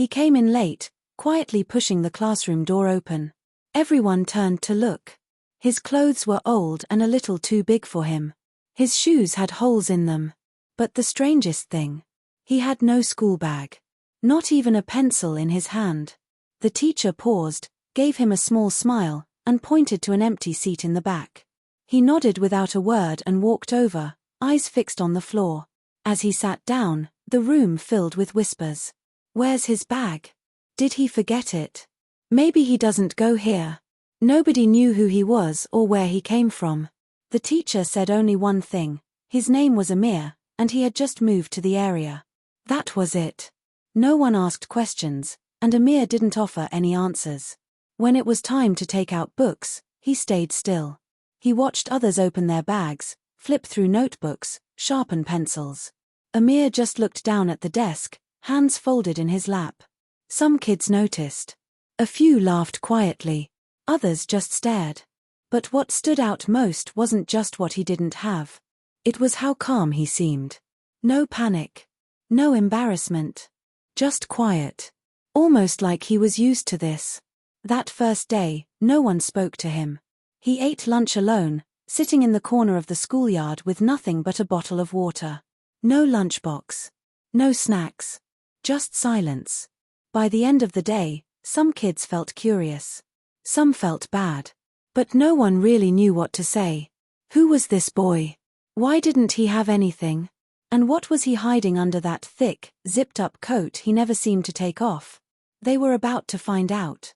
He came in late, quietly pushing the classroom door open. Everyone turned to look. His clothes were old and a little too big for him. His shoes had holes in them. But the strangest thing, he had no school bag. Not even a pencil in his hand. The teacher paused, gave him a small smile, and pointed to an empty seat in the back. He nodded without a word and walked over, eyes fixed on the floor. As he sat down, the room filled with whispers. Where's his bag? Did he forget it? Maybe he doesn't go here. Nobody knew who he was or where he came from. The teacher said only one thing. His name was Amir, and he had just moved to the area. That was it. No one asked questions, and Amir didn't offer any answers. When it was time to take out books, he stayed still. He watched others open their bags, flip through notebooks, sharpen pencils. Amir just looked down at the desk, hands folded in his lap. Some kids noticed. A few laughed quietly. Others just stared. But what stood out most wasn't just what he didn't have. It was how calm he seemed. No panic. No embarrassment. Just quiet. Almost like he was used to this. That first day, no one spoke to him. He ate lunch alone, sitting in the corner of the schoolyard with nothing but a bottle of water. No lunchbox. No snacks. Just silence. By the end of the day, some kids felt curious. Some felt bad. But no one really knew what to say. Who was this boy? Why didn't he have anything? And what was he hiding under that thick, zipped-up coat he never seemed to take off? They were about to find out.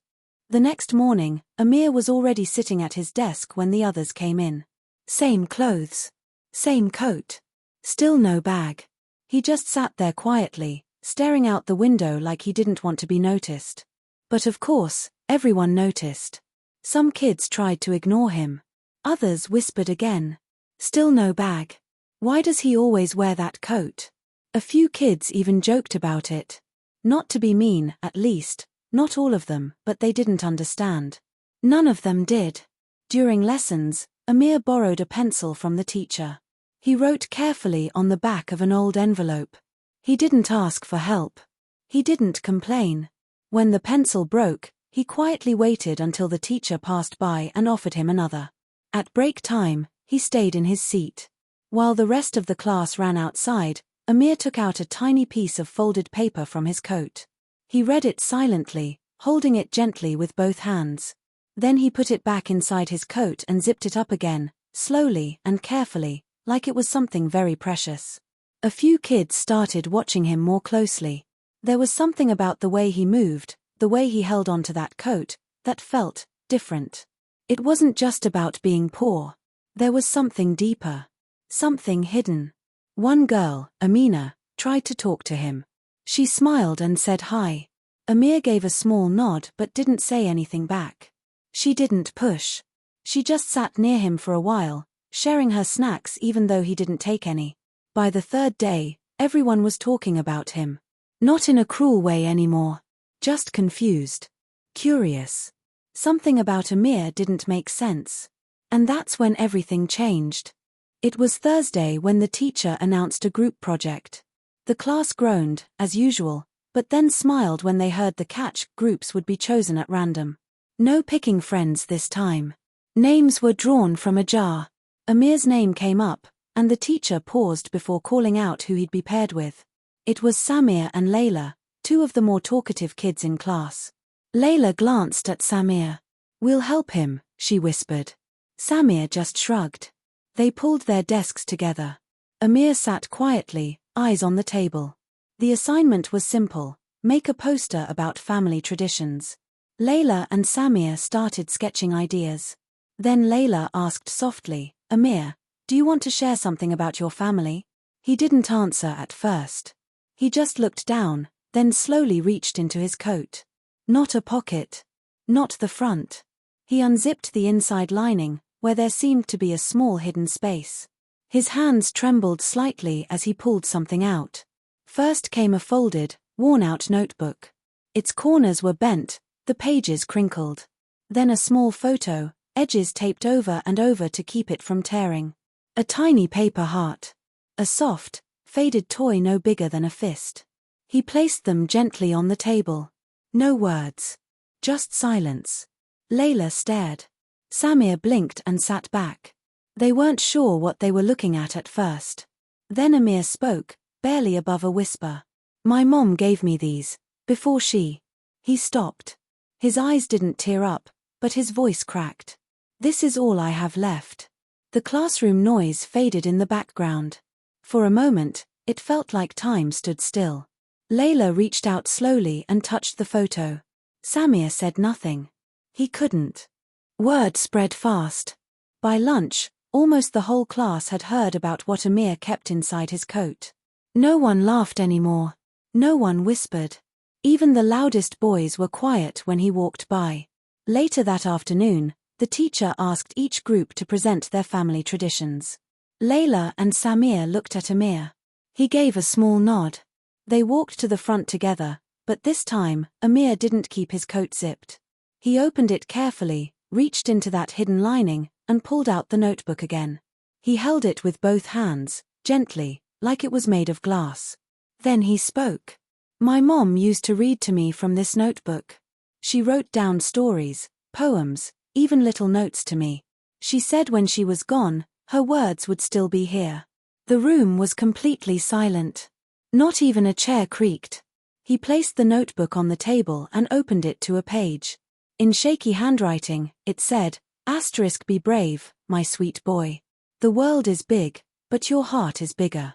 The next morning, Amir was already sitting at his desk when the others came in. Same clothes. Same coat. Still no bag. He just sat there quietly, staring out the window like he didn't want to be noticed. But of course, everyone noticed. Some kids tried to ignore him. Others whispered again. Still no bag. Why does he always wear that coat? A few kids even joked about it. Not to be mean, at least, not all of them, but they didn't understand. None of them did. During lessons, Amir borrowed a pencil from the teacher. He wrote carefully on the back of an old envelope. He didn't ask for help. He didn't complain. When the pencil broke, he quietly waited until the teacher passed by and offered him another. At break time, he stayed in his seat. While the rest of the class ran outside, Amir took out a tiny piece of folded paper from his coat. He read it silently, holding it gently with both hands. Then he put it back inside his coat and zipped it up again, slowly and carefully, like it was something very precious. A few kids started watching him more closely. There was something about the way he moved, the way he held onto that coat, that felt different. It wasn't just about being poor. There was something deeper. Something hidden. One girl, Amina, tried to talk to him. She smiled and said hi. Amir gave a small nod but didn't say anything back. She didn't push. She just sat near him for a while, sharing her snacks even though he didn't take any. By the third day, everyone was talking about him. Not in a cruel way anymore. Just confused. Curious. Something about Amir didn't make sense. And that's when everything changed. It was Thursday when the teacher announced a group project. The class groaned, as usual, but then smiled when they heard the catch: groups would be chosen at random. No picking friends this time. Names were drawn from a jar. Amir's name came up, and the teacher paused before calling out who he'd be paired with. It was Samir and Layla, two of the more talkative kids in class. Layla glanced at Samir. "We'll help him," she whispered. Samir just shrugged. They pulled their desks together. Amir sat quietly, eyes on the table. The assignment was simple: make a poster about family traditions. Layla and Samir started sketching ideas. Then Layla asked softly, "Amir, do you want to share something about your family?" He didn't answer at first. He just looked down, then slowly reached into his coat. Not a pocket. Not the front. He unzipped the inside lining, where there seemed to be a small hidden space. His hands trembled slightly as he pulled something out. First came a folded, worn-out notebook. Its corners were bent, the pages crinkled. Then a small photo, edges taped over and over to keep it from tearing. A tiny paper heart. A soft, faded toy no bigger than a fist. He placed them gently on the table. No words. Just silence. Layla stared. Samir blinked and sat back. They weren't sure what they were looking at first. Then Amir spoke, barely above a whisper. My mom gave me these, before she... He stopped. His eyes didn't tear up, but his voice cracked. This is all I have left. The classroom noise faded in the background. For a moment, it felt like time stood still. Layla reached out slowly and touched the photo. Samir said nothing. He couldn't. Word spread fast. By lunch, almost the whole class had heard about what Amir kept inside his coat. No one laughed anymore. No one whispered. Even the loudest boys were quiet when he walked by. Later that afternoon, the teacher asked each group to present their family traditions. Layla and Samir looked at Amir. He gave a small nod. They walked to the front together, but this time, Amir didn't keep his coat zipped. He opened it carefully, reached into that hidden lining, and pulled out the notebook again. He held it with both hands, gently, like it was made of glass. Then he spoke. My mom used to read to me from this notebook. She wrote down stories, poems, even little notes to me. She said when she was gone, her words would still be here. The room was completely silent. Not even a chair creaked. He placed the notebook on the table and opened it to a page. In shaky handwriting, it said, "Be brave, my sweet boy. The world is big, but your heart is bigger."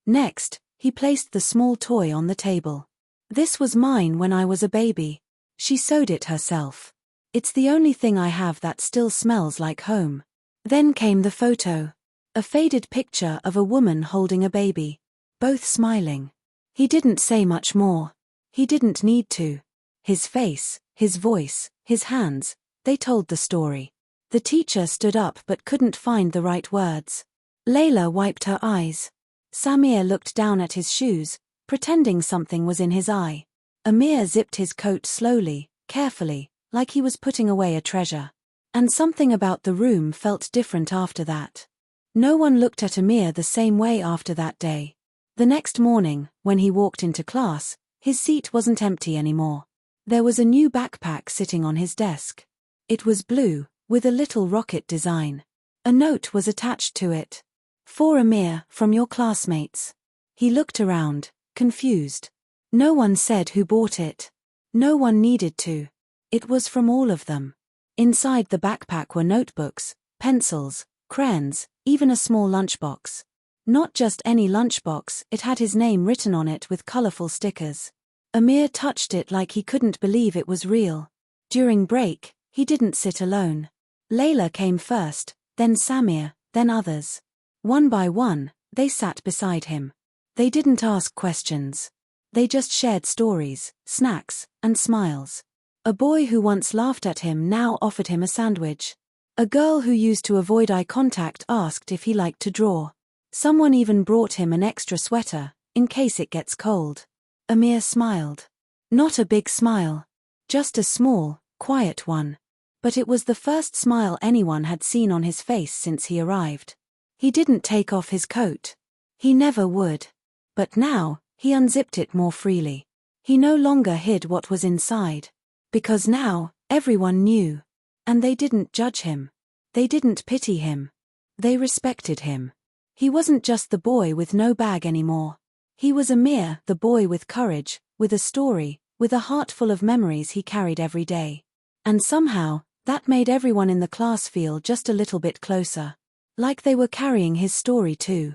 Next, he placed the small toy on the table. This was mine when I was a baby. She sewed it herself. It's the only thing I have that still smells like home. Then came the photo. A faded picture of a woman holding a baby. Both smiling. He didn't say much more. He didn't need to. His face, his voice, his hands, they told the story. The teacher stood up but couldn't find the right words. Layla wiped her eyes. Samir looked down at his shoes, pretending something was in his eye. Amir zipped his coat slowly, carefully, like he was putting away a treasure. And something about the room felt different after that. No one looked at Amir the same way after that day. The next morning, when he walked into class, his seat wasn't empty anymore. There was a new backpack sitting on his desk. It was blue, with a little rocket design. A note was attached to it. For Amir, from your classmates. He looked around, confused. No one said who bought it. No one needed to. It was from all of them. Inside the backpack were notebooks, pencils, crayons, even a small lunchbox. Not just any lunchbox, it had his name written on it with colorful stickers. Amir touched it like he couldn't believe it was real. During break, he didn't sit alone. Layla came first, then Samir, then others. One by one, they sat beside him. They didn't ask questions. They just shared stories, snacks, and smiles. A boy who once laughed at him now offered him a sandwich. A girl who used to avoid eye contact asked if he liked to draw. Someone even brought him an extra sweater, in case it gets cold. Amir smiled. Not a big smile. Just a small, quiet one. But it was the first smile anyone had seen on his face since he arrived. He didn't take off his coat. He never would. But now, he unzipped it more freely. He no longer hid what was inside. Because now, everyone knew. And they didn't judge him. They didn't pity him. They respected him. He wasn't just the boy with no bag anymore. He was Amir, the boy with courage, with a story, with a heart full of memories he carried every day. And somehow, that made everyone in the class feel just a little bit closer. Like they were carrying his story too.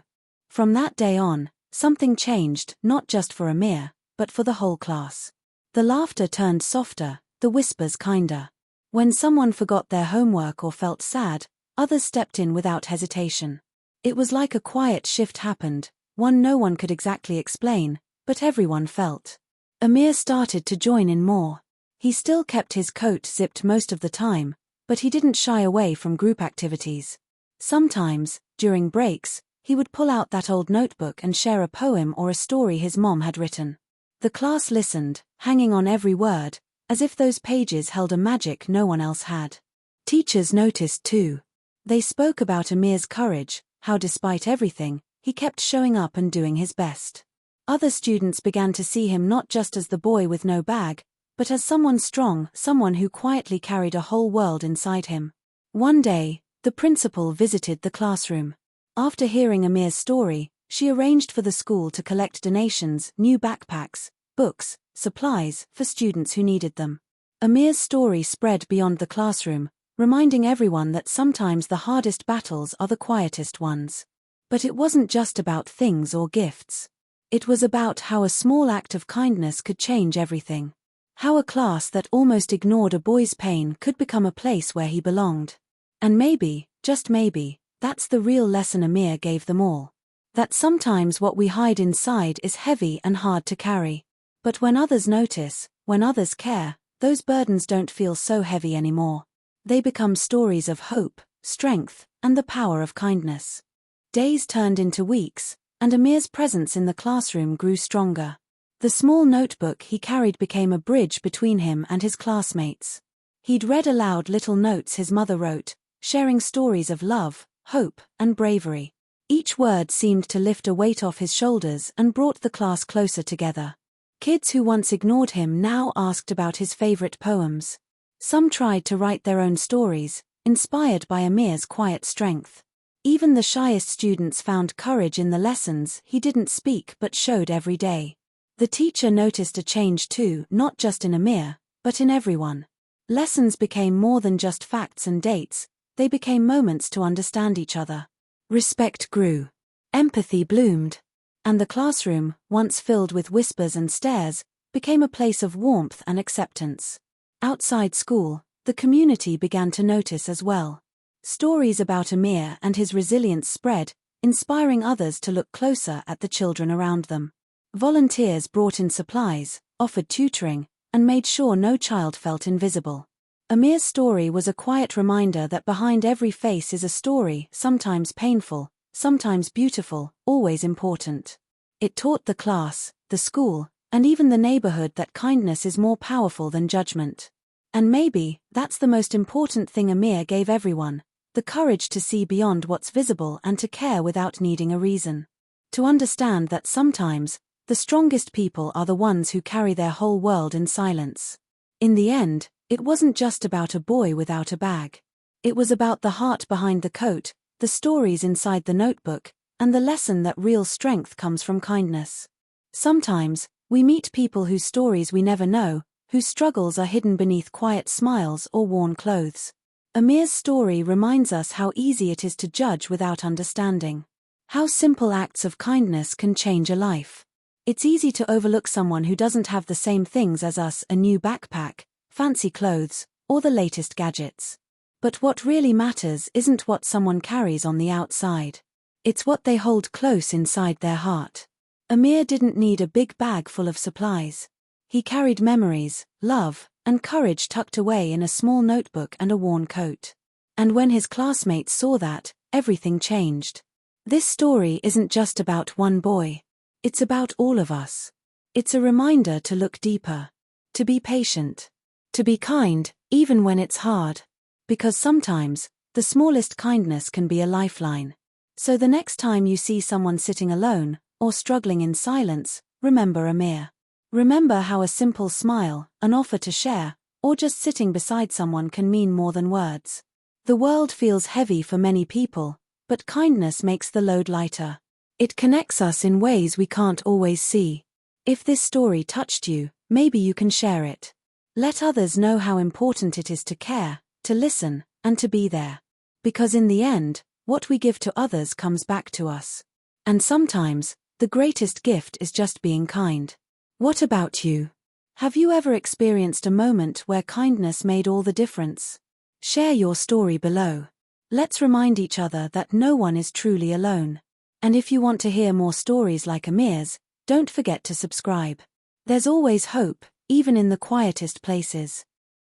From that day on, something changed, not just for Amir, but for the whole class. The laughter turned softer, the whispers kinder. When someone forgot their homework or felt sad, others stepped in without hesitation. It was like a quiet shift happened, one no one could exactly explain, but everyone felt. Amir started to join in more. He still kept his coat zipped most of the time, but he didn't shy away from group activities. Sometimes, during breaks, he would pull out that old notebook and share a poem or a story his mom had written. The class listened, hanging on every word, as if those pages held a magic no one else had. Teachers noticed too. They spoke about Amir's courage, how despite everything, he kept showing up and doing his best. Other students began to see him not just as the boy with no bag, but as someone strong, someone who quietly carried a whole world inside him. One day, the principal visited the classroom. After hearing Amir's story, she arranged for the school to collect donations, new backpacks, books, supplies, for students who needed them. Amir's story spread beyond the classroom, reminding everyone that sometimes the hardest battles are the quietest ones. But it wasn't just about things or gifts. It was about how a small act of kindness could change everything. How a class that almost ignored a boy's pain could become a place where he belonged. And maybe, just maybe, that's the real lesson Amir gave them all. That sometimes what we hide inside is heavy and hard to carry. But when others notice, when others care, those burdens don't feel so heavy anymore. They become stories of hope, strength, and the power of kindness. Days turned into weeks, and Amir's presence in the classroom grew stronger. The small notebook he carried became a bridge between him and his classmates. He'd read aloud little notes his mother wrote, sharing stories of love, hope, and bravery. Each word seemed to lift a weight off his shoulders and brought the class closer together. Kids who once ignored him now asked about his favorite poems. Some tried to write their own stories, inspired by Amir's quiet strength. Even the shyest students found courage in the lessons he didn't speak but showed every day. The teacher noticed a change too, not just in Amir, but in everyone. Lessons became more than just facts and dates, they became moments to understand each other. Respect grew. Empathy bloomed. And the classroom, once filled with whispers and stares, became a place of warmth and acceptance. Outside school, the community began to notice as well. Stories about Amir and his resilience spread, inspiring others to look closer at the children around them. Volunteers brought in supplies, offered tutoring, and made sure no child felt invisible. Amir's story was a quiet reminder that behind every face is a story, sometimes painful, sometimes beautiful, always important. It taught the class, the school, and even the neighborhood that kindness is more powerful than judgment. And maybe, that's the most important thing Amir gave everyone, the courage to see beyond what's visible and to care without needing a reason. To understand that sometimes, the strongest people are the ones who carry their whole world in silence. In the end, it wasn't just about a boy without a bag. It was about the heart behind the coat, the stories inside the notebook, and the lesson that real strength comes from kindness. Sometimes, we meet people whose stories we never know, whose struggles are hidden beneath quiet smiles or worn clothes. Amir's story reminds us how easy it is to judge without understanding. How simple acts of kindness can change a life. It's easy to overlook someone who doesn't have the same things as us, a new backpack, fancy clothes, or the latest gadgets. But what really matters isn't what someone carries on the outside. It's what they hold close inside their heart. Amir didn't need a big bag full of supplies. He carried memories, love, and courage tucked away in a small notebook and a worn coat. And when his classmates saw that, everything changed. This story isn't just about one boy. It's about all of us. It's a reminder to look deeper, to be patient, to be kind, even when it's hard. Because sometimes, the smallest kindness can be a lifeline. So the next time you see someone sitting alone, or struggling in silence, remember Amir. Remember how a simple smile, an offer to share, or just sitting beside someone can mean more than words. The world feels heavy for many people, but kindness makes the load lighter. It connects us in ways we can't always see. If this story touched you, maybe you can share it. Let others know how important it is to care, to listen, and to be there. Because in the end, what we give to others comes back to us. And sometimes, the greatest gift is just being kind. What about you? Have you ever experienced a moment where kindness made all the difference? Share your story below. Let's remind each other that no one is truly alone. And if you want to hear more stories like Amir's, don't forget to subscribe. There's always hope, even in the quietest places.